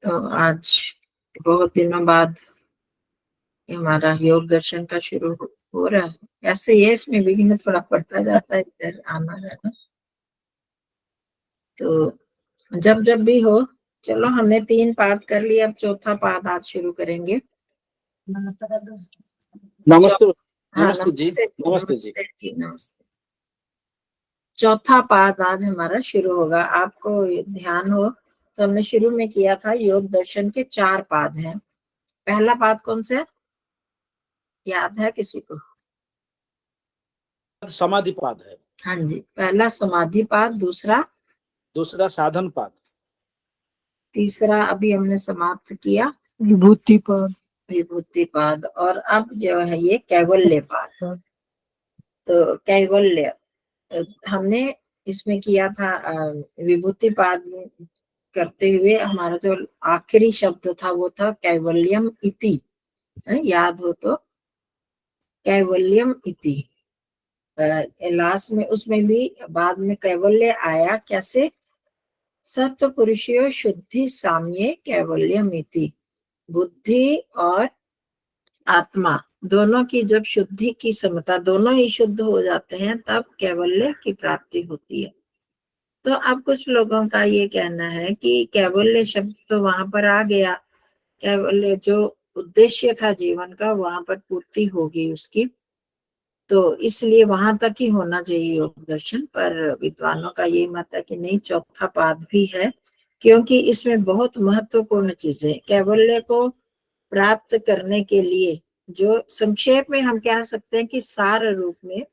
तो आज बहुत दिनों बाद हमारा योग दर्शन का शुरू हो रहा है। ऐसे ये इसमें विघ्न थोड़ा पड़ता जाता है, इधर आना जाना। तो जब जब भी हो, चलो हमने 3 पाठ कर लिया, अब चौथा पाठ आज शुरू करेंगे। नमस्ते हाँ, नमस्ते जी। नमस्ते जी। जी नमस्ते। चौथा पाठ आज हमारा शुरू होगा। आपको ध्यान हो तो हमने शुरू में किया था, योग दर्शन के 4 पाद हैं। पहला पाद कौन सा है, याद है किसी को? समाधि पाद है। हाँ जी, पहला समाधि पाद, दूसरा साधन पाद, तीसरा अभी हमने समाप्त किया विभूति पाद, और अब जो है ये कैवल्य पाद। तो कैवल्य हमने इसमें किया था, विभूति पाद करते हुए हमारा जो आखिरी शब्द था वो था कैवल्यम इति। याद हो तो कैवल्यम इति, लास्ट में उसमें भी बाद में कैवल्य आया। कैसे? सत्व पुरुषयो शुद्धि साम्ये कैवल्यम इति। बुद्धि और आत्मा दोनों की जब शुद्धि की समता, दोनों ही शुद्ध हो जाते हैं, तब कैवल्य की प्राप्ति होती है। तो अब कुछ लोगों का ये कहना है कि कैवल्य शब्द तो वहां पर आ गया, कैवल्य जो उद्देश्य था जीवन का वहां पर पूर्ति होगी उसकी, तो इसलिए वहां तक ही होना चाहिए योग दर्शन। पर विद्वानों का ये मत है कि नहीं, चौथा पाद भी है, क्योंकि इसमें बहुत महत्वपूर्ण चीजें कैवल्य को प्राप्त करने के लिए, जो संक्षेप में हम कह सकते हैं कि सार रूप में,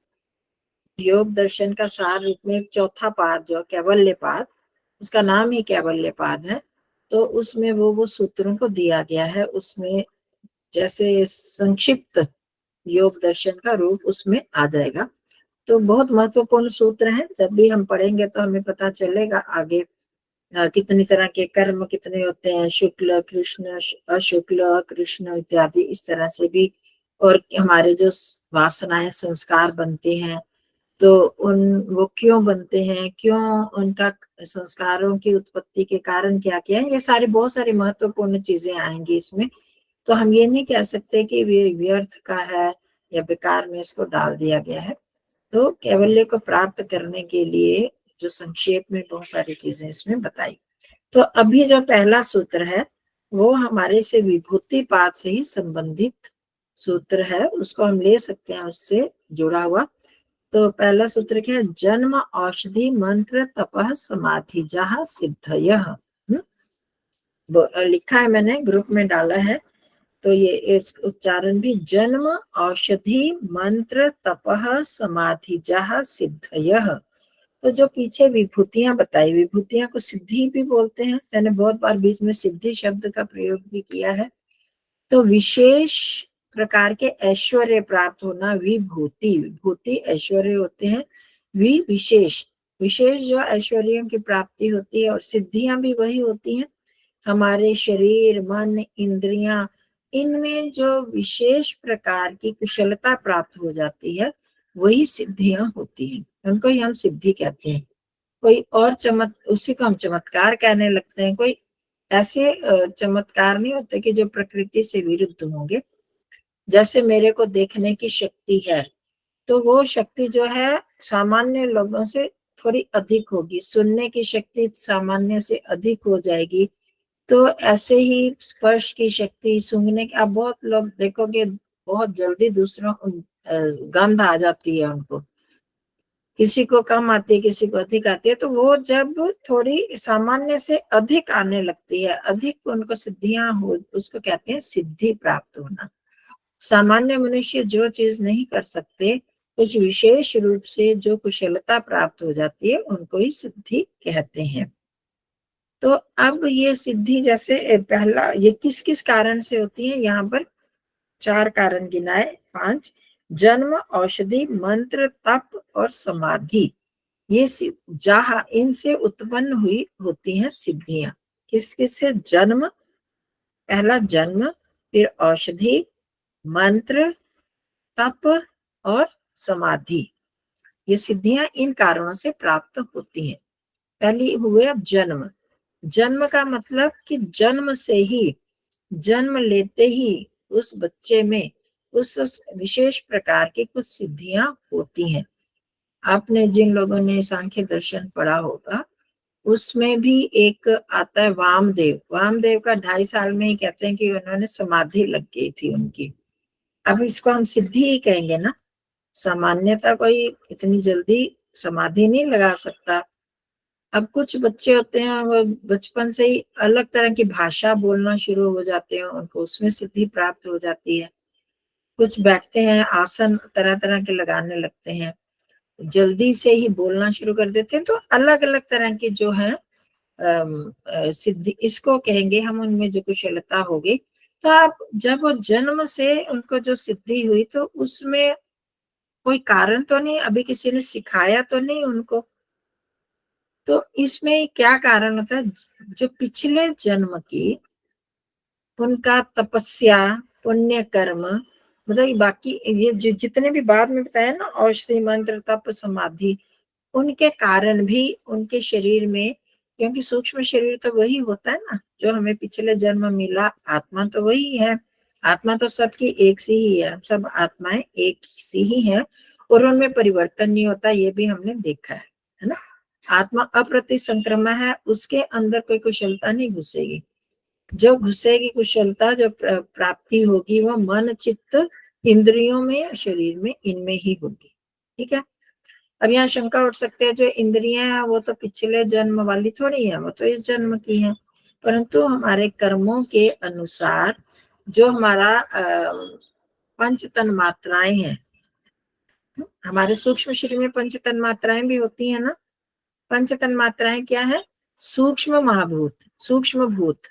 योग दर्शन का सार रूप में चौथा पाद जो कैवल्य पाद, उसका नाम ही कैवल्य पाद है। तो उसमें वो सूत्रों को दिया गया है, उसमें जैसे संक्षिप्त योग दर्शन का रूप उसमें आ जाएगा। तो बहुत महत्वपूर्ण सूत्र है, जब भी हम पढ़ेंगे तो हमें पता चलेगा आगे कितनी तरह के कर्म कितने होते हैं, शुक्ल कृष्ण अशुक्ल कृष्ण इत्यादि, इस तरह से भी। और हमारे जो वासनाएं संस्कार बनते हैं, तो वो क्यों बनते हैं, क्यों उनका, संस्कारों की उत्पत्ति के कारण क्या क्या है, ये सारी बहुत सारी महत्वपूर्ण चीजें आएंगी इसमें। तो हम ये नहीं कह सकते कि ये व्यर्थ का है या बेकार में इसको डाल दिया गया है। तो कैवल्य को प्राप्त करने के लिए जो संक्षेप में बहुत सारी चीजें इसमें बताई। तो अभी जो पहला सूत्र है वो हमारे से विभूति पाद से ही संबंधित सूत्र है, उसको हम ले सकते हैं उससे जुड़ा हुआ। तो पहला सूत्र क्या है? जन्म औषधि मंत्र तपः समाधि जहाँ सिद्धयः। लिखा है मैंने, ग्रुप में डाला है, तो ये उच्चारण भी जन्म औषधि मंत्र तपः समाधि जहाँ सिद्धयः। तो जो पीछे विभूतियां बताई, विभूतियां को सिद्धि भी बोलते हैं, मैंने बहुत बार बीच में सिद्धि शब्द का प्रयोग भी किया है। तो विशेष प्रकार के ऐश्वर्य प्राप्त होना विभूति, विभूति ऐश्वर्य होते हैं, विशेष विशेष जो ऐश्वर्यों की प्राप्ति होती है, और सिद्धियां भी वही होती हैं, हमारे शरीर मन इंद्रियां, इनमें जो विशेष प्रकार की कुशलता प्राप्त हो जाती है वही सिद्धियां होती हैं, उनको ही हम सिद्धि कहते हैं। कोई और उसी को हम चमत्कार कहने लगते हैं। कोई ऐसे चमत्कार नहीं होते कि जो प्रकृति से विरुद्ध होंगे। जैसे मेरे को देखने की शक्ति है, तो वो शक्ति जो है सामान्य लोगों से थोड़ी अधिक होगी, सुनने की शक्ति सामान्य से अधिक हो जाएगी। तो ऐसे ही स्पर्श की शक्ति, सूंघने की, आप बहुत लोग देखोगे बहुत जल्दी दूसरों गंध आ जाती है उनको, किसी को कम आती है किसी को अधिक आती है। तो वो जब थोड़ी सामान्य से अधिक आने लगती है, अधिक उनको सिद्धियां हो, उसको कहते हैं सिद्धि प्राप्त होना। सामान्य मनुष्य जो चीज नहीं कर सकते, कुछ विशेष रूप से जो कुशलता प्राप्त हो जाती है, उनको ही सिद्धि कहते हैं। तो अब ये सिद्धि जैसे पहला, ये किस किस कारण से होती है, यहाँ पर 4 कारण गिनाए, 5। जन्म औषधि मंत्र तप और समाधि, ये जहाँ इनसे उत्पन्न हुई होती हैं सिद्धियां। किस किस से? जन्म, पहला जन्म, फिर औषधि, मंत्र, तप और समाधि, ये सिद्धियां इन कारणों से प्राप्त होती हैं। पहली हुए अब जन्म। जन्म का मतलब कि जन्म से ही, जन्म लेते ही उस बच्चे में उस विशेष प्रकार की कुछ सिद्धियां होती हैं। आपने जिन लोगों ने सांख्य दर्शन पढ़ा होगा उसमें भी एक आता है वामदेव। वामदेव का 2.5 साल में ही कहते हैं कि उन्होंने समाधि लग गई थी उनकी। अब इसको हम सिद्धि ही कहेंगे ना, सामान्यता कोई इतनी जल्दी समाधि नहीं लगा सकता। अब कुछ बच्चे होते हैं वो बचपन से ही अलग तरह की भाषा बोलना शुरू हो जाते हैं, उनको उसमें सिद्धि प्राप्त हो जाती है। कुछ बैठते हैं आसन तरह तरह के लगाने लगते हैं, जल्दी से ही बोलना शुरू कर देते हैं। तो अलग अलग तरह की जो है सिद्धि इसको कहेंगे हम, उनमें जो कुशलता होगी। तो आप जब वो जन्म से उनको जो सिद्धि हुई तो उसमें कोई कारण तो नहीं, अभी किसी ने सिखाया तो नहीं उनको। तो इसमें क्या कारण होता है, जो पिछले जन्म की उनका तपस्या पुण्य कर्म, मतलब बाकी ये जो जितने भी बाद में बताया ना औषधि मंत्र तप समाधि, उनके कारण भी उनके शरीर में, क्योंकि सूक्ष्म शरीर तो वही होता है ना जो हमें पिछले जन्म मिला, आत्मा तो वही है। आत्मा तो सबकी एक सी ही है, सब आत्माएं एक सी ही है और उनमें परिवर्तन नहीं होता, ये भी हमने देखा है ना। आत्मा अप्रतिसंक्रमा है, उसके अंदर कोई कुशलता नहीं घुसेगी। जो घुसेगी कुशलता, जो प्राप्ति होगी वो मन चित्त इंद्रियों में शरीर में इनमें ही होगी। ठीक है। अब यहाँ शंका उठ सकते हैं जो इंद्रियां हैं वो तो पिछले जन्म वाली थोड़ी है, वो तो इस जन्म की है। परंतु हमारे कर्मों के अनुसार जो हमारा पंच तन मात्राएं हैं, हमारे सूक्ष्म शरीर में पंच तन मात्राएं भी होती है ना। पंच तन मात्राएं क्या है, सूक्ष्म महाभूत, सूक्ष्म भूत।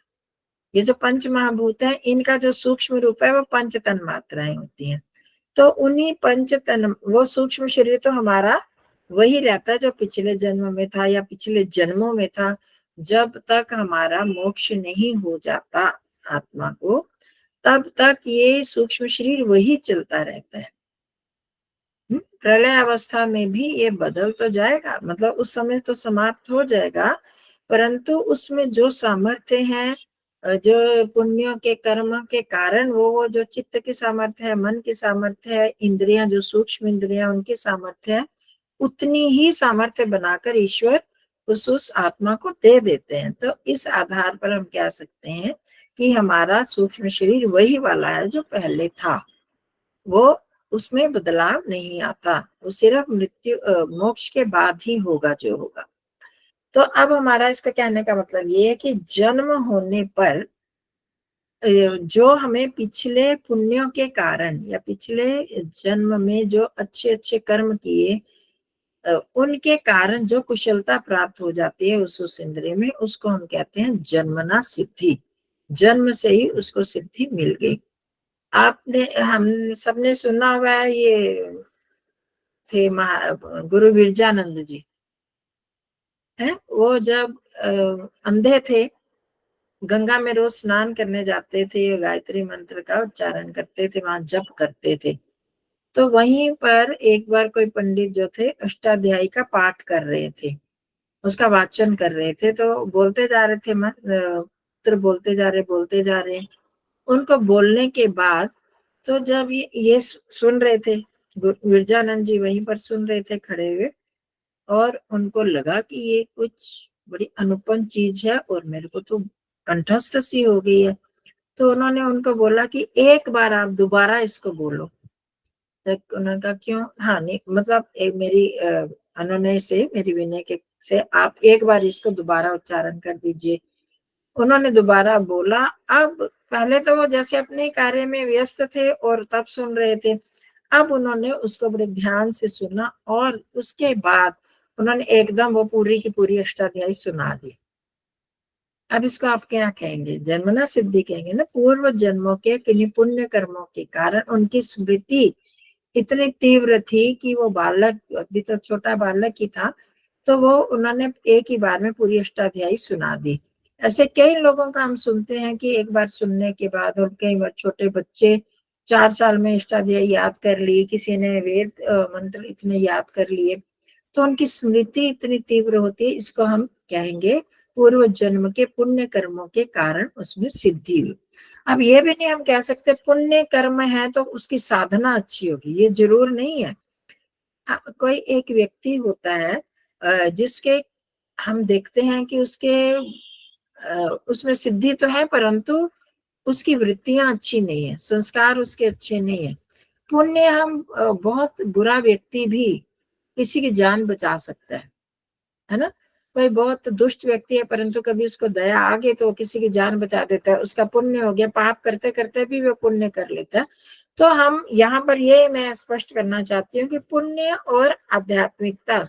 ये जो पंच महाभूत है इनका जो सूक्ष्म रूप है वो पंच तन मात्राएं होती हैं। तो उन्हीं पंच तन, वो सूक्ष्म शरीर तो हमारा वही रहता है जो पिछले जन्म में था या पिछले जन्मों में था। जब तक हमारा मोक्ष नहीं हो जाता आत्मा को, तब तक ये सूक्ष्म शरीर वही चलता रहता है। प्रलय अवस्था में भी ये बदल तो जाएगा, मतलब उस समय तो समाप्त हो जाएगा, परंतु उसमें जो सामर्थ्य है, जो पुण्यों के कर्म के कारण वो जो चित्त की सामर्थ्य है, मन की सामर्थ्य है, इंद्रियां जो सूक्ष्म इंद्रियां उनकी सामर्थ्य है, उतनी ही सामर्थ्य बनाकर ईश्वर उस आत्मा को दे देते हैं। तो इस आधार पर हम कह सकते हैं कि हमारा सूक्ष्म शरीर वही वाला है जो पहले था, वो उसमें बदलाव नहीं आता, वो सिर्फ मृत्यु मोक्ष के बाद ही होगा जो होगा। तो अब हमारा इसका कहने का मतलब ये है कि जन्म होने पर जो हमें पिछले पुण्यों के कारण या पिछले जन्म में जो अच्छे अच्छे कर्म किए उनके कारण जो कुशलता प्राप्त हो जाती है उस इंद्रिय में, उसको हम कहते हैं जन्मना सिद्धि। जन्म से ही उसको सिद्धि मिल गई। आपने, हम सबने सुना हुआ है, ये थे गुरु विरजानंद जी है, वो जब अंधे थे, गंगा में रोज स्नान करने जाते थे, गायत्री मंत्र का उच्चारण करते थे, वहां जप करते थे। तो वहीं पर एक बार कोई पंडित जो थे अष्टाध्यायी का पाठ कर रहे थे, उसका वाचन कर रहे थे, तो बोलते जा रहे थे मंत्र, बोलते जा रहे। उनको बोलने के बाद तो जब ये सुन रहे थे, विरजानंद जी वहीं पर सुन रहे थे खड़े हुए, और उनको लगा कि ये कुछ बड़ी अनुपम चीज है और मेरे को तो कंठस्थ सी हो गई है। तो उन्होंने उनको बोला कि एक बार आप दोबारा इसको बोलो। तो उन्होंने कहा क्यों, हाँ नहीं मतलब मेरी अनुनय से, मेरी विनय के से आप एक बार इसको दोबारा उच्चारण कर दीजिए। उन्होंने दोबारा बोला। अब पहले तो वो जैसे अपने कार्य में व्यस्त थे और तब सुन रहे थे, अब उन्होंने उसको बड़े ध्यान से सुना और उसके बाद उन्होंने एकदम वो पूरी की पूरी अष्टाध्यायी सुना दी। अब इसको आप क्या कहेंगे, जन्मना सिद्धि कहेंगे ना। पूर्व जन्मों के किन्हीं पुण्य कर्मों के कारण उनकी स्मृति इतनी तीव्र थी कि वो बालक, अभी तो छोटा बालक ही था, तो वो उन्होंने एक ही बार में पूरी अष्टाध्यायी सुना दी। ऐसे कई लोगों का हम सुनते हैं कि एक बार सुनने के बाद, और कई बार छोटे बच्चे 4 साल में अष्टाध्यायी याद कर ली, किसी ने वेद मंत्र इतने याद कर लिए, तो उनकी स्मृति इतनी तीव्र होती है। इसको हम कहेंगे पूर्व जन्म के पुण्य कर्मों के कारण उसमें सिद्धि हुई। अब ये भी नहीं हम कह सकते पुण्य कर्म है तो उसकी साधना अच्छी होगी, ये जरूर नहीं है। कोई एक व्यक्ति होता है जिसके हम देखते हैं कि उसमें सिद्धि तो है परंतु उसकी वृत्तियां अच्छी नहीं है, संस्कार उसके अच्छे नहीं है। पुण्य हम बहुत बुरा व्यक्ति भी किसी की जान बचा सकता है ना। कोई बहुत दुष्ट व्यक्ति है परंतु कभी उसको दया आ गई तो वो किसी की जान बचा देता है, उसका पुण्य हो गया। पाप करते करते भी वो पुण्य कर लेता है। तो हम यहाँ पर ये मैं स्पष्ट करना चाहती हूँ कि पुण्य और आध्यात्मिकता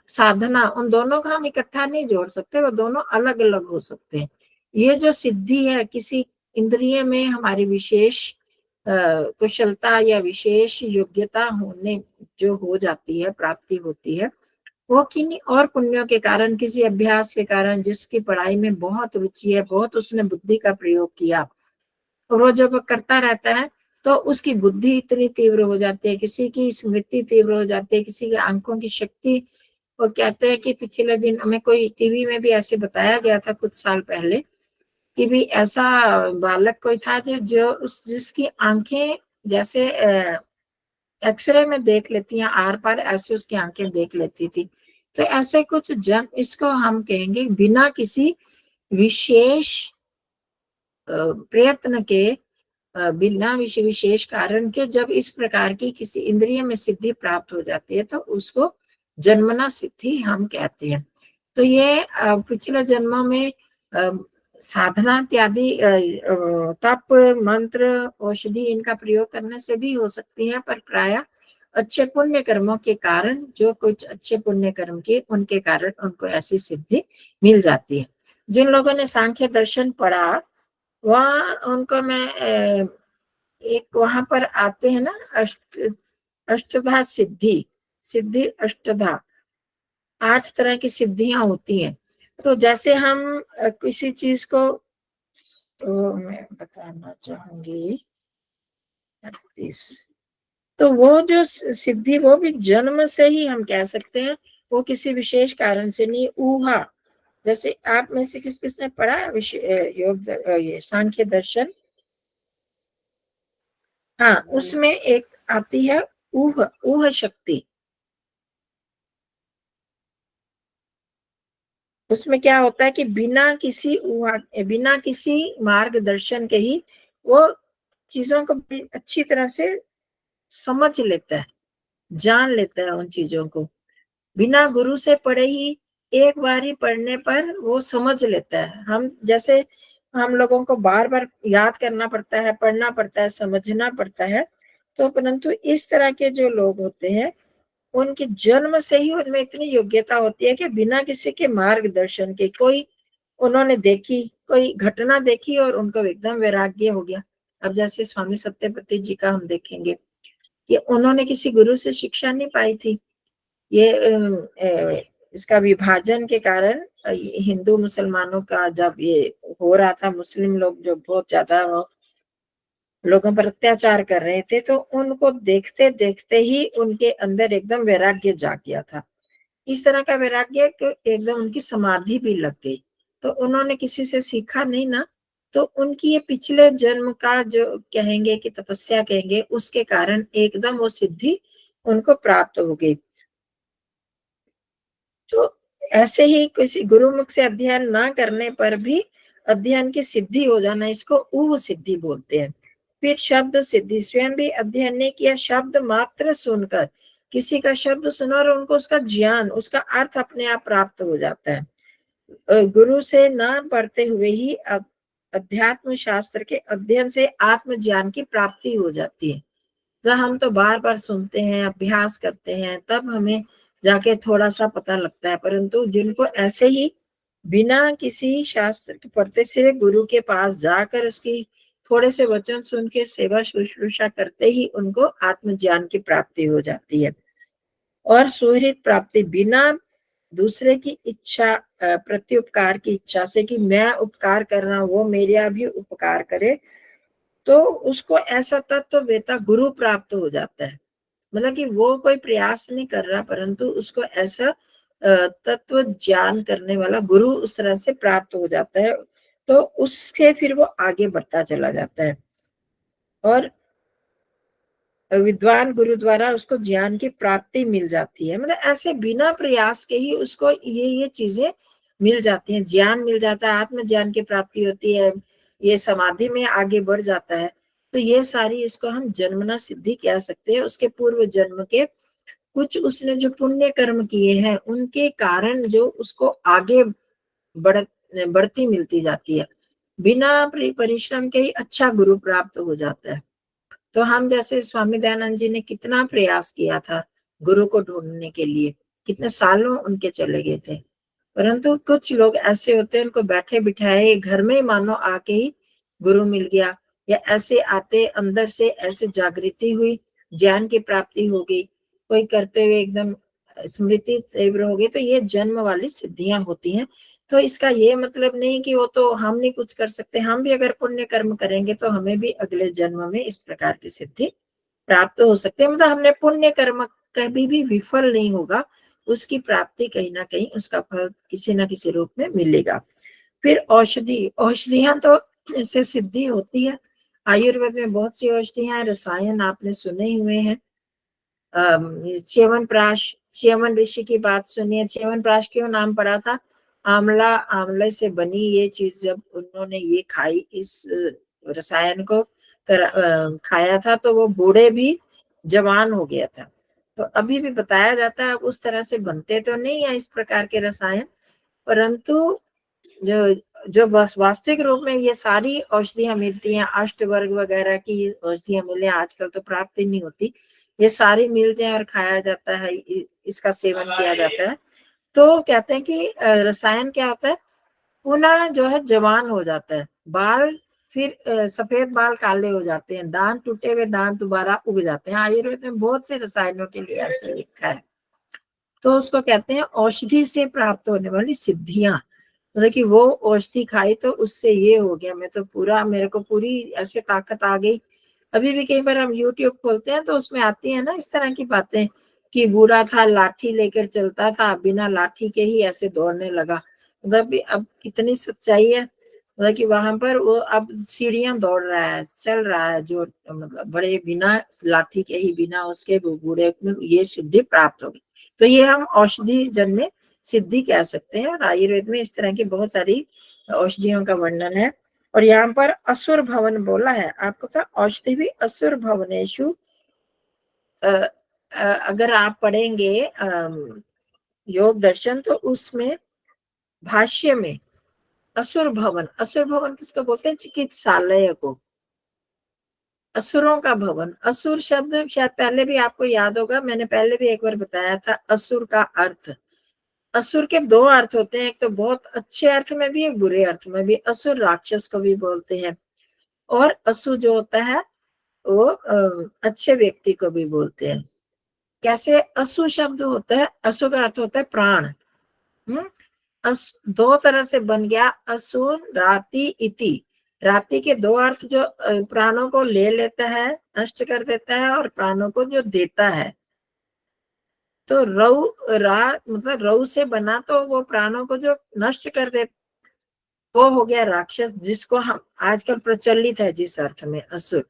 साधना उन दोनों का हम इकट्ठा नहीं जोड़ सकते, वो दोनों अलग अलग हो सकते हैं। ये जो सिद्धि है किसी इंद्रिय में हमारी विशेष कुशलता या विशेष योग्यता होने जो हो जाती है, प्राप्ति होती है, वो किन्हीं और पुण्यों के कारण, किसी अभ्यास के कारण, जिसकी पढ़ाई में बहुत रुचि है, बहुत उसने बुद्धि का प्रयोग किया और वो जब करता रहता है तो उसकी बुद्धि इतनी तीव्र हो जाती है, किसी की स्मृति तीव्र हो जाती है, किसी की आंखों की शक्ति। वो कहते हैं कि पिछले दिन हमें कोई टीवी में भी ऐसे बताया गया था कुछ साल पहले कि भी ऐसा बालक कोई था जिसकी आंखें जैसे एक्सरे में देख लेती हैं आर पार, ऐसे उसकी आंखें देख लेती थी। तो ऐसे कुछ जन, इसको हम कहेंगे बिना किसी विशेष प्रयत्न के, बिना विशेष कारण के जब इस प्रकार की किसी इंद्रिय में सिद्धि प्राप्त हो जाती है तो उसको जन्मना सिद्धि हम कहते हैं। तो ये पिछले जन्मों में साधना इत्यादि तप मंत्र औषधि इनका प्रयोग करने से भी हो सकती है, पर प्रायः अच्छे पुण्य कर्मों के कारण, जो कुछ अच्छे पुण्य कर्म के उनके कारण उनको ऐसी सिद्धि मिल जाती है। जिन लोगों ने सांख्य दर्शन पढ़ा वहाँ उनको मैं एक वहां पर आते हैं ना अष्टधा सिद्धि अष्टधा 8 तरह की सिद्धियां होती हैं। तो जैसे हम किसी चीज को मैं बताना चाहूंगी, तो वो जो सिद्धि वो भी जन्म से ही हम कह सकते हैं, वो किसी विशेष कारण से नहीं। ऊहा, जैसे आप में से किसने पढ़ा योग ये सांख्य दर्शन? हाँ, उसमें एक आती है ऊह शक्ति। उसमें क्या होता है कि बिना किसी मार्गदर्शन के ही वो चीजों को अच्छी तरह से समझ लेता है, जान लेता है उन चीजों को। बिना गुरु से पढ़े ही एक बार ही पढ़ने पर वो समझ लेता है। हम जैसे हम लोगों को बार बार याद करना पड़ता है, पढ़ना पड़ता है, समझना पड़ता है। तो परंतु इस तरह के जो लोग होते हैं उनकी जन्म से ही उनमें इतनी योग्यता होती है कि बिना किसी के मार्गदर्शन के, कोई उन्होंने देखी कोई घटना देखी और उनको एकदम वैराग्य हो गया। अब जैसे स्वामी सत्यपति जी का हम देखेंगे कि उन्होंने किसी गुरु से शिक्षा नहीं पाई थी। ये इसका विभाजन के कारण हिंदू मुसलमानों का जब ये हो रहा था, मुस्लिम लोग जो बहुत ज्यादा लोगों पर अत्याचार कर रहे थे, तो उनको देखते देखते ही उनके अंदर एकदम वैराग्य जाग गया था। इस तरह का वैराग्य कि एकदम उनकी समाधि भी लग गई। तो उन्होंने किसी से सीखा नहीं ना, तो उनकी ये पिछले जन्म का जो कहेंगे कि तपस्या कहेंगे, उसके कारण एकदम वो सिद्धि उनको प्राप्त हो गई। तो ऐसे ही किसी गुरुमुख से अध्ययन ना करने पर भी अध्ययन की सिद्धि हो जाना, इसको ऊह सिद्धि बोलते हैं। फिर शब्द सिद्धि, स्वयं भी अध्ययन नहीं किया, शब्द मात्र सुनकर, किसी का शब्द सुना और उनको उसका ज्ञान, उसका अर्थ अपने आप प्राप्त हो जाता है। गुरु से ना पढ़ते हुए ही अध्यात्म शास्त्र के अध्ययन से आत्म ज्ञान की प्राप्ति हो जाती है। जब हम तो बार बार सुनते हैं, अभ्यास करते हैं, तब हमें जाके थोड़ा सा पता लगता है। परंतु जिनको ऐसे ही बिना किसी शास्त्र के पढ़ते, सिर्फ गुरु के पास जाकर उसकी थोड़े से वचन सुन के सेवा शुश्रूषा करते ही उनको आत्मज्ञान की प्राप्ति हो जाती है। और सुहृद प्राप्ति, बिना दूसरे की इच्छा, प्रत्युपकार की इच्छा से कि मैं उपकार कर रहा हूं वो मेरा भी उपकार करे, तो उसको ऐसा तत्व वेता गुरु प्राप्त हो जाता है। मतलब कि वो कोई प्रयास नहीं कर रहा परंतु उसको ऐसा तत्व ज्ञान करने वाला गुरु उस तरह से प्राप्त हो जाता है, तो उससे फिर वो आगे बढ़ता चला जाता है और विद्वान गुरु द्वारा उसको ज्ञान की प्राप्ति मिल जाती है। मतलब ऐसे बिना प्रयास के ही उसको ये चीजें मिल जाती हैं, ज्ञान मिल जाता है, आत्म ज्ञान की प्राप्ति होती है, ये समाधि में आगे बढ़ जाता है। तो ये सारी इसको हम जन्मना सिद्धि कह सकते हैं। उसके पूर्व जन्म के कुछ उसने जो पुण्य कर्म किए हैं उनके कारण जो उसको आगे बढ़ती मिलती जाती है, बिना परिश्रम के ही अच्छा गुरु प्राप्त हो जाता है। तो हम जैसे स्वामी दयानंद जी ने कितना प्रयास किया था गुरु को ढूंढने के लिए, कितने सालों उनके चले गए थे, परंतु कुछ लोग ऐसे होते हैं उनको बैठे बिठाए घर में ही मानो आके ही गुरु मिल गया, या ऐसे आते अंदर से ऐसे जागृति हुई, ज्ञान की प्राप्ति हो गई, कोई करते हुए एकदम स्मृति तीव्र हो गई। तो ये जन्म वाली सिद्धियां होती हैं। तो इसका ये मतलब नहीं कि वो तो हम नहीं कुछ कर सकते, हम भी अगर पुण्य कर्म करेंगे तो हमें भी अगले जन्म में इस प्रकार की सिद्धि प्राप्त हो सकती है। मतलब हमने पुण्य कर्म कभी भी विफल नहीं होगा, उसकी प्राप्ति कहीं ना कहीं उसका फल किसी ना किसी रूप में मिलेगा। फिर औषधियां तो ऐसे सिद्धि होती है। आयुर्वेद में बहुत सी औषधियां, रसायन आपने सुने ही हुए हैं। च्यवनप्राश, च्यवन ऋषि की बात सुनिए। च्यवनप्राश क्यों नाम पड़ा था? आंवले से बनी ये चीज जब उन्होंने ये खाई, इस रसायन को खाया था, तो वो बूढ़े भी जवान हो गया था। तो अभी भी बताया जाता है, उस तरह से बनते तो नहीं है इस प्रकार के रसायन, परंतु जो जो बस वास्तविक रूप में ये सारी औषधियां मिलती हैं, अष्टवर्ग वगैरह की औषधियां मिले, आजकल तो प्राप्त ही नहीं होती, ये सारी मिल जाए और खाया जाता है, इसका सेवन किया जाता है। तो कहते हैं कि रसायन क्या होता है, पुनः जो है जवान हो जाता है, बाल फिर सफेद बाल काले हो जाते हैं, दांत टूटे हुए दांत दोबारा उग जाते हैं। आयुर्वेद में बहुत से रसायनों के लिए ऐसे लिखा है। तो उसको कहते हैं औषधि से प्राप्त होने वाली सिद्धियां। मतलब कि वो औषधि खाई तो उससे ये हो गया, मैं तो पूरा, मेरे को पूरी ऐसे ताकत आ गई। अभी भी कई बार हम यूट्यूब खोलते हैं तो उसमें आती है ना इस तरह की बातें कि बूढ़ा था लाठी लेकर चलता था, बिना लाठी के ही ऐसे दौड़ने लगा। मतलब अब कितनी सच्चाई है, मतलब कि वहां पर वो अब सीढ़ियां दौड़ रहा है, चल रहा है, जो मतलब बड़े बिना लाठी के ही, बिना उसके बूढ़े में ये सिद्धि प्राप्त होगी। तो ये हम औषधि जन्य सिद्धि कह सकते हैं। और आयुर्वेद में इस तरह की बहुत सारी औषधियों का वर्णन है। और यहाँ पर असुर भवन बोला है, आपको तो औषधि भी असुर भवनेशु, अगर आप पढ़ेंगे योग दर्शन तो उसमें भाष्य में असुर भवन किसको बोलते हैं? चिकित्सालय को, असुरों का भवन। असुर शब्द शायद पहले भी आपको याद होगा, मैंने पहले भी एक बार बताया था। असुर का अर्थ, असुर के दो अर्थ होते हैं, एक तो बहुत अच्छे अर्थ में भी, एक बुरे अर्थ में भी। असुर राक्षस को भी बोलते हैं, और असुर जो होता है वो अच्छे व्यक्ति को भी बोलते हैं। कैसे? असु शब्द होता है, असु का अर्थ होता है प्राण। दो तरह से बन गया असुर राति इति। राति के दो अर्थ, जो प्राणों को ले लेता है, नष्ट कर देता है, और प्राणों को जो देता है। तो रऊ मतलब रऊ से बना, तो वो प्राणों को जो नष्ट कर दे वो हो गया राक्षस, जिसको हम आजकल प्रचलित है जिस अर्थ में असुर।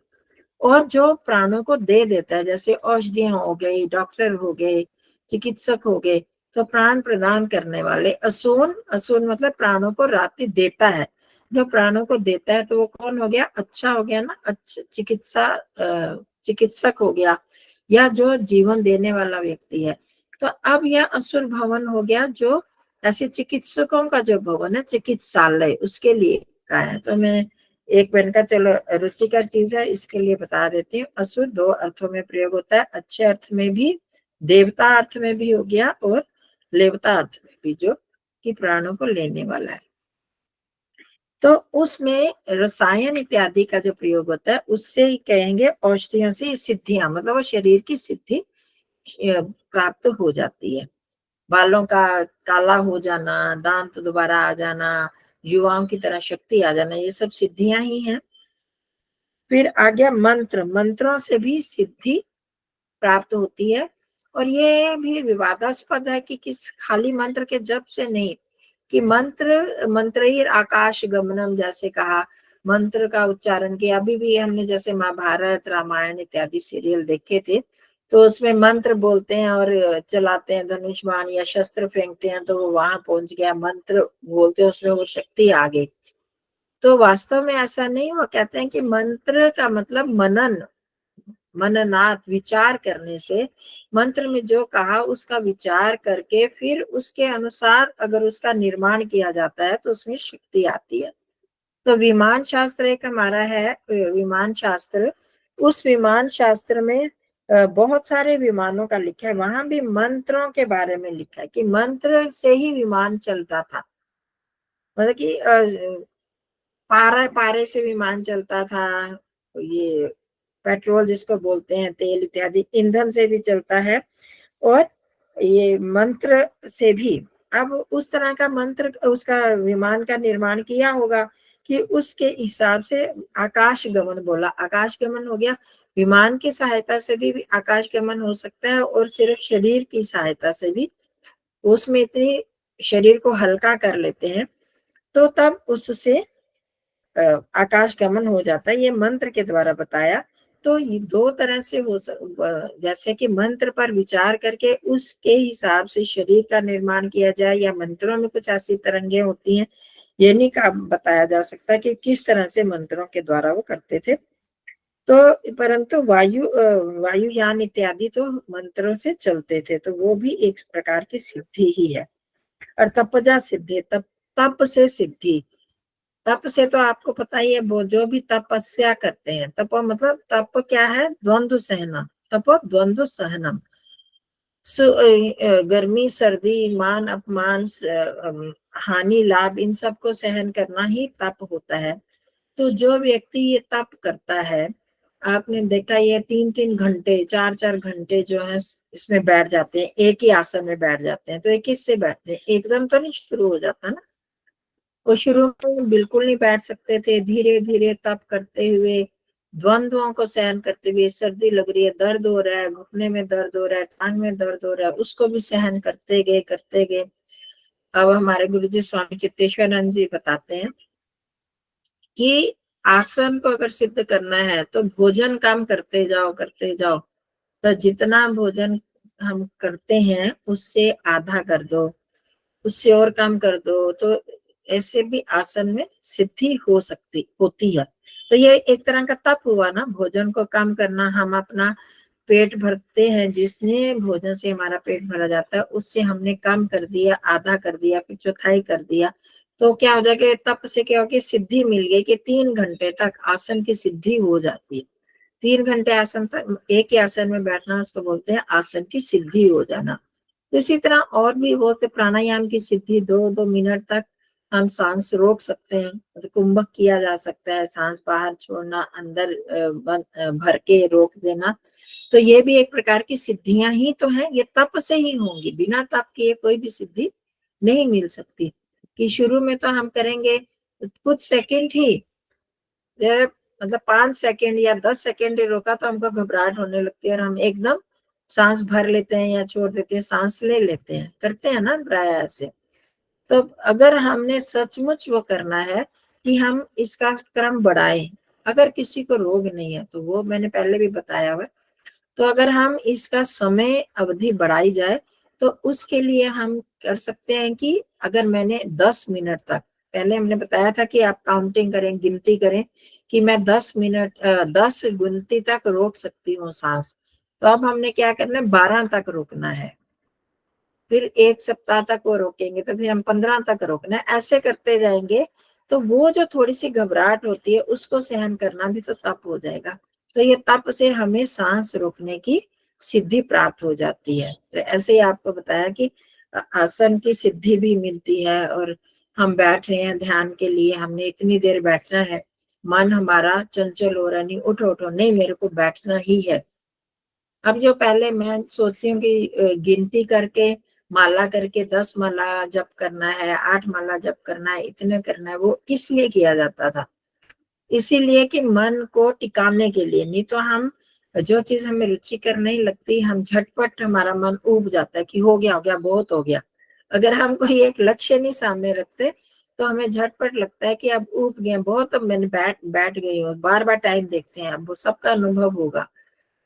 और जो प्राणों को दे देता है, जैसे औषधियां हो गई, डॉक्टर हो गए, चिकित्सक हो गए, तो प्राण प्रदान करने वाले असुर। असुर मतलब प्राणों को राति देता है, जो प्राणों को देता है, तो वो कौन हो गया? अच्छा हो गया ना, अच्छा चिकित्सक हो गया, या जो जीवन देने वाला व्यक्ति है। तो अब यह असुर भवन हो गया, जो ऐसे चिकित्सकों का जो भवन है, चिकित्सालय, उसके लिए का है। तो मैं एक मैंने कहा चलो रुचिकर चीज है, इसके लिए बता देती हूँ। असुर दो अर्थों में प्रयोग होता है, अच्छे अर्थ में भी, देवता अर्थ में भी हो गया, और लेवता अर्थ में भी, जो कि प्राणों को लेने वाला है। तो उसमें रसायन इत्यादि का जो प्रयोग होता है, उससे ही कहेंगे औषधियों से सिद्धियां, मतलब वो शरीर की सिद्धि प्राप्त हो जाती है। बालों का काला हो जाना, दांत दोबारा आ जाना, युवाओं की तरह शक्ति आ जाना, ये सब सिद्धियां ही हैं। फिर आ गया मंत्र। मंत्रों से भी सिद्धि प्राप्त होती है। और ये भी विवादास्पद है कि किस खाली मंत्र के जप से नहीं, कि मंत्र आकाश गमनम जैसे कहा, मंत्र का उच्चारण किया। अभी भी हमने जैसे महाभारत रामायण इत्यादि सीरियल देखे थे, तो उसमें मंत्र बोलते हैं और चलाते हैं धनुष बाण या शस्त्र फेंकते हैं, तो वो वहां पहुंच गया, मंत्र बोलते हैं उसमें वो शक्ति आ गई। तो वास्तव में ऐसा नहीं, वो कहते हैं कि मंत्र का मतलब मननात्, विचार करने से, मंत्र में जो कहा उसका विचार करके फिर उसके अनुसार अगर उसका निर्माण किया जाता है तो उसमें शक्ति आती है। तो विमान शास्त्र एक हमारा है, विमान शास्त्र, उस विमान शास्त्र में बहुत सारे विमानों का लिखा है, वहां भी मंत्रों के बारे में लिखा है कि मंत्र से ही विमान चलता था। मतलब कि पारे से विमान चलता था, ये पेट्रोल जिसको बोलते हैं, तेल इत्यादि ईंधन से भी चलता है, और ये मंत्र से भी। अब उस तरह का मंत्र उसका विमान का निर्माण किया होगा कि उसके हिसाब से आकाश गमन बोला, आकाश गमन हो गया। विमान की सहायता से भी आकाश गमन हो सकता है, और सिर्फ शरीर की सहायता से भी, उसमें इतनी शरीर को हल्का कर लेते हैं तो तब उससे आकाश गमन हो जाता है। ये मंत्र के द्वारा बताया। तो ये दो तरह से जैसे कि मंत्र पर विचार करके उसके हिसाब से शरीर का निर्माण किया जाए, या मंत्रों में कुछ ऐसी तरंगे होती हैं, ये नहीं का बताया जा सकता कि किस तरह से मंत्रों के द्वारा वो करते थे। तो परंतु वायुयान इत्यादि तो मंत्रों से चलते थे, तो वो भी एक प्रकार की सिद्धि ही है। और तपजा सिद्धि, तप से सिद्धि, तप से तो आपको पता ही है, वो जो भी तपस्या करते हैं, तप मतलब तप क्या है, द्वंद्व सहना, तप द्वंद्व सहनम, गर्मी सर्दी मान अपमान हानि लाभ, इन सब को सहन करना ही तप होता है। तो जो व्यक्ति ये तप करता है, आपने देखा ये 3-3 घंटे 4-4 घंटे जो है इसमें बैठ जाते हैं, एक ही आसन में बैठ जाते हैं, तो एक किससे बैठते हैं, एकदम तो नहीं शुरू हो जाता ना। वो शुरू में बिल्कुल नहीं बैठ सकते थे, धीरे धीरे तप करते हुए, द्वंद्वों को सहन करते हुए, सर्दी लग रही है, दर्द हो रहा है, घुटने में दर्द हो रहा है, टांग में दर्द हो रहा है, उसको भी सहन करते गए करते गए। अब हमारे गुरुजी स्वामी चित्तेश्वरानंद जी बताते हैं कि आसन को अगर सिद्ध करना है तो भोजन कम करते जाओ करते जाओ। तो जितना भोजन हम करते हैं उससे आधा कर दो, उससे और कम कर दो, तो ऐसे भी आसन में सिद्धि होती है। तो ये एक तरह का तप हुआ ना, भोजन को कम करना। हम अपना पेट भरते हैं, जिसने भोजन से हमारा पेट भरा जाता है उससे हमने कम कर दिया, आधा कर दिया, फिर चौथाई कर दिया, तो क्या हो जाएगा, तप से क्या होगी, सिद्धि मिल गई कि 3 घंटे तक आसन की सिद्धि हो जाती है। 3 घंटे आसन तक एक ही आसन में बैठना, उसको बोलते हैं आसन की सिद्धि हो जाना। तो इसी तरह और भी बहुत से प्राणायाम की सिद्धि, 2-2 मिनट तक हम सांस रोक सकते हैं, तो कुंभक किया जा सकता है, सांस बाहर छोड़ना, अंदर भर के रोक देना। तो ये भी एक प्रकार की सिद्धियां ही तो हैं, ये तप से ही होंगी, बिना तप के कोई भी सिद्धि नहीं मिल सकती। कि शुरू में तो हम करेंगे कुछ सेकंड ही, मतलब 5 सेकंड या 10 सेकंड रोका तो हमको घबराहट होने लगती है, और हम एकदम सांस भर लेते हैं या छोड़ देते हैं, सांस ले लेते हैं, करते हैं ना प्राय ऐसे। तो अगर हमने सचमुच वो करना है कि हम इसका क्रम बढ़ाएं, अगर किसी को रोग नहीं है तो वो मैंने पहले भी बताया हुआ, तो अगर हम इसका समय अवधि बढ़ाई जाए तो उसके लिए हम कर सकते हैं कि अगर मैंने 10 मिनट तक, पहले हमने बताया था कि आप काउंटिंग करें, गिनती करें कि मैं 10 मिनट 10 गिनती तक रोक सकती हूँ सांस, तो अब हमने क्या करना है, 12 तक रोकना है, फिर 1 सप्ताह तक वो रोकेंगे, तो फिर हम 15 तक रोकना है, ऐसे करते जाएंगे। तो वो जो थोड़ी सी घबराहट होती है उसको सहन करना भी तो तप हो जाएगा। तो ये तप से हमें सांस रोकने की सिद्धि प्राप्त हो जाती है। तो ऐसे ही आपको बताया कि आसन की सिद्धि भी मिलती है, और हम बैठ रहे हैं ध्यान के लिए, हमने इतनी देर बैठना है, मन हमारा चंचल हो रहा, नहीं उठो उठो, नहीं मेरे को बैठना ही है। अब जो पहले मैं सोचती हूँ कि गिनती करके माला करके 10 माला जप करना है, 8 माला जप करना है, इतने करना है, वो किस लिए किया जाता था, इसीलिए कि मन को टिकाने के लिए। नहीं तो हम जो चीज हमें रुचिकर नहीं लगती, हम झटपट हमारा मन ऊब जाता है कि हो गया बहुत हो गया। अगर हम कोई एक लक्ष्य नहीं सामने रखते तो हमें झटपट लगता है कि अब ऊब गए बहुत, अब मैंने बैठ गई हूँ। बार बार टाइम देखते हैं, अब वो सबका अनुभव होगा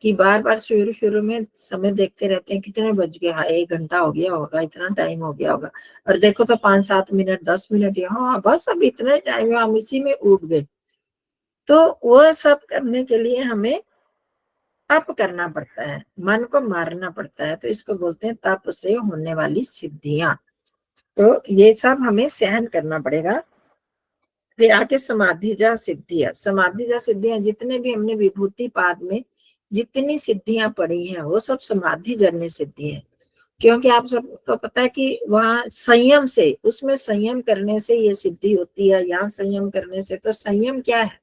कि बार बार शुरू में समय देखते रहते हैं, कितने बज गए, हाँ 1 घंटा हो गया होगा, इतना टाइम हो गया होगा, और देखो तो 5-7 मिनट 10 मिनट, हाँ बस अब इतना टाइम है, हम इसी में ऊब गए। तो वो सब करने के लिए हमें तप करना पड़ता है, मन को मारना पड़ता है, तो इसको बोलते हैं तप से होने वाली सिद्धियां। तो ये सब हमें सहन करना पड़ेगा। फिर आके समाधिजा सिद्धियां, समाधिजा सिद्धियां जितने भी हमने विभूति पाद में जितनी सिद्धियां पढ़ी हैं वो सब समाधि जन्य सिद्धि है। क्योंकि आप सबको पता है कि वहाँ संयम से, उसमें संयम करने से ये सिद्धि होती है, यहाँ संयम करने से। तो संयम क्या है,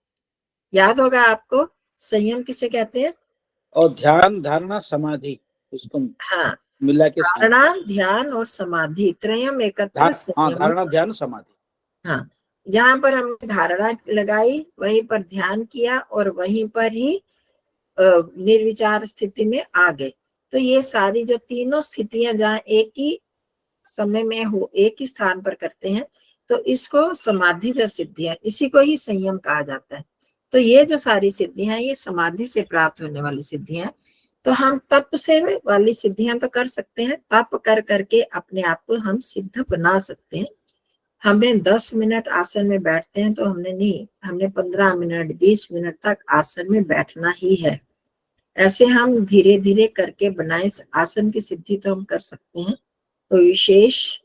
याद होगा आपको, संयम किसे कहते हैं? और ध्यान धारणा समाधि, उसको हाँ, मिला के धारणा ध्यान और समाधि, त्रयम एकत्र हाँ, संयम। धारणा ध्यान समाधि। हाँ, जहां पर हमने धारणा लगाई वहीं पर ध्यान किया और वहीं पर ही निर्विचार स्थिति में आ गए। तो ये सारी जो तीनों स्थितियां जहाँ एक ही समय में हो, एक ही स्थान पर करते हैं, तो इसको समाधि जो सिद्धियां, इसी को ही संयम कहा जाता है। तो ये जो सारी सिद्धियां ये समाधि से प्राप्त होने वाली सिद्धियां। तो हम तप से वाली सिद्धियां तो कर सकते हैं, तप कर करके अपने आप को हम सिद्ध बना सकते हैं। हमें 10 मिनट आसन में बैठते हैं तो हमने नहीं, हमने 15 मिनट 20 मिनट तक आसन में बैठना ही है। ऐसे हम धीरे धीरे करके बनाए आसन की सिद्धि तो हम कर सकते हैं, कोई विशेष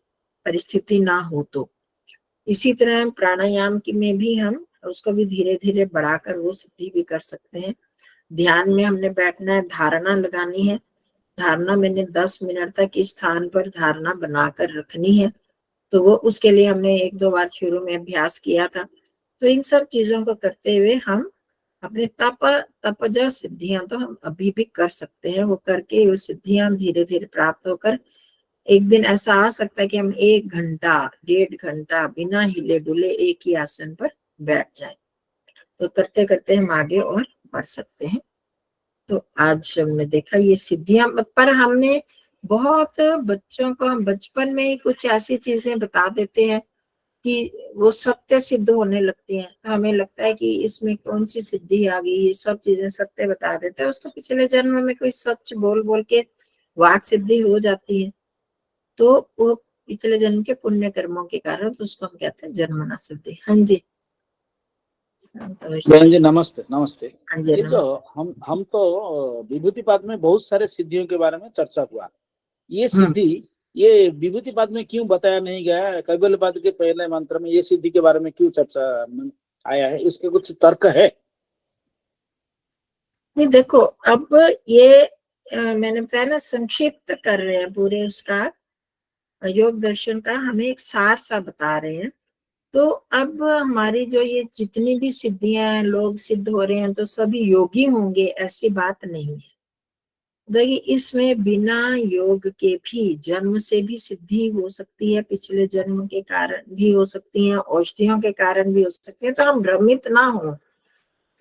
परिस्थिति ना हो तो। इसी तरह प्राणायाम की में भी हम उसको भी धीरे धीरे बढ़ाकर वो सिद्धि भी कर सकते हैं। ध्यान में हमने बैठना है, धारणा लगानी है, धारणा मैंने 10 मिनट तक इस स्थान पर धारणा बनाकर रखनी है। तो वो उसके लिए हमने 1-2 बार शुरू में अभ्यास किया था। तो इन सब चीजों को करते हुए हम अपने तपज सिद्धियां तो हम अभी भी कर सकते हैं। वो करके वो सिद्धियां धीरे धीरे प्राप्त होकर एक दिन ऐसा आ सकता है कि हम 1 घंटा 1.5 घंटा बिना हिले डुले एक ही आसन पर बैठ जाए। तो करते करते हम आगे और बढ़ सकते हैं। तो आज हमने देखा ये सिद्धियां, पर हमने बहुत बच्चों को हम बचपन में ही कुछ ऐसी चीजें बता देते हैं कि वो सत्य सिद्ध होने लगती हैं। तो हमें लगता है कि इसमें कौन सी सिद्धि आ गई, ये सब चीजें सत्य बता देते हैं। उसको पिछले जन्म में कोई सच बोल बोल के वाक सिद्धि हो जाती है, तो वो पिछले जन्म के पुण्य कर्मों के कारण, तो उसको हम कहते हैं जन्मना सिद्धि। हाँ जी बहन जी नमस्ते। नमस्ते। हाँ जी ये जो नमस्ते। हम तो विभूतिपाद में बहुत सारे सिद्धियों के बारे में चर्चा हुआ। ये सिद्धि, ये विभूतिपाद में क्यों बताया नहीं गया है? कैवल्यपाद के पहले मंत्र में ये सिद्धि के बारे में क्यों चर्चा में आया है? इसके कुछ तर्क है? नहीं देखो, अब ये मैंने बताया ना, संक्षिप्त कर रहे हैं पूरे उसका, योग दर्शन का हमें एक सार सा बता रहे हैं। तो अब हमारी जो ये जितनी भी सिद्धियां हैं, लोग सिद्ध हो रहे हैं तो सभी योगी होंगे ऐसी बात नहीं है। देखिए, इसमें बिना योग के भी जन्म से भी सिद्धि हो सकती है, पिछले जन्म के कारण भी हो सकती है, औषधियों के कारण भी हो सकती है। तो हम भ्रमित ना हो।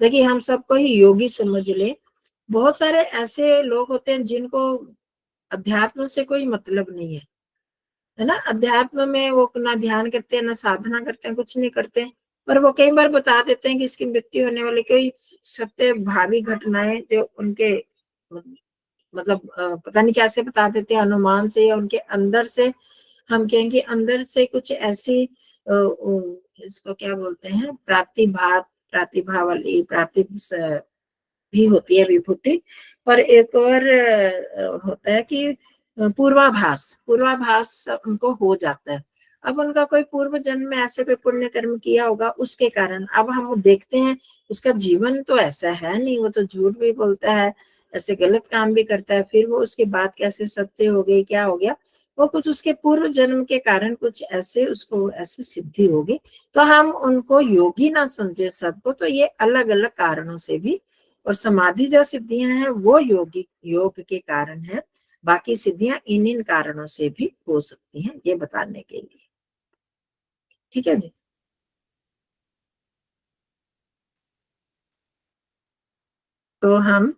देखिए, हम सबको ही योगी समझ ले। बहुत सारे ऐसे लोग होते हैं जिनको अध्यात्म से कोई मतलब नहीं है ना। अध्यात्म में वो ना ध्यान करते हैं, ना साधना करते हैं, कुछ नहीं करते हैं। पर वो कई बार बता देते हैं कि इसकी मृत्यु होने वाली कोई सत्य भावी घटनाएं जो उनके मतलब पता नहीं कैसे बता देते हैं, अनुमान से या उनके अंदर से। हम कहेंगे अंदर से कुछ ऐसी इसको क्या बोलते हैं, प्रतिभा वाली प्रातिभ भी होती है विभूति। पर एक और होता है कि पूर्वाभास पूर्वाभास उनको हो जाता है। अब उनका कोई पूर्व जन्म में ऐसे कोई पुण्य कर्म किया होगा, उसके कारण अब हम देखते हैं उसका जीवन तो ऐसा है नहीं, वो तो झूठ भी बोलता है, ऐसे गलत काम भी करता है, फिर वो उसके बाद कैसे सत्य हो गई, क्या हो गया, वो कुछ उसके पूर्व जन्म के कारण कुछ ऐसे उसको ऐसी सिद्धि होगी। तो हम उनको योगी ना समझे सबको, तो ये अलग अलग कारणों से भी। और समाधि जो सिद्धियां हैं वो योग के कारण है, बाकी सिद्धियां इन कारणों से भी हो सकती हैं, ये बताने के लिए। ठीक है जी। तो हम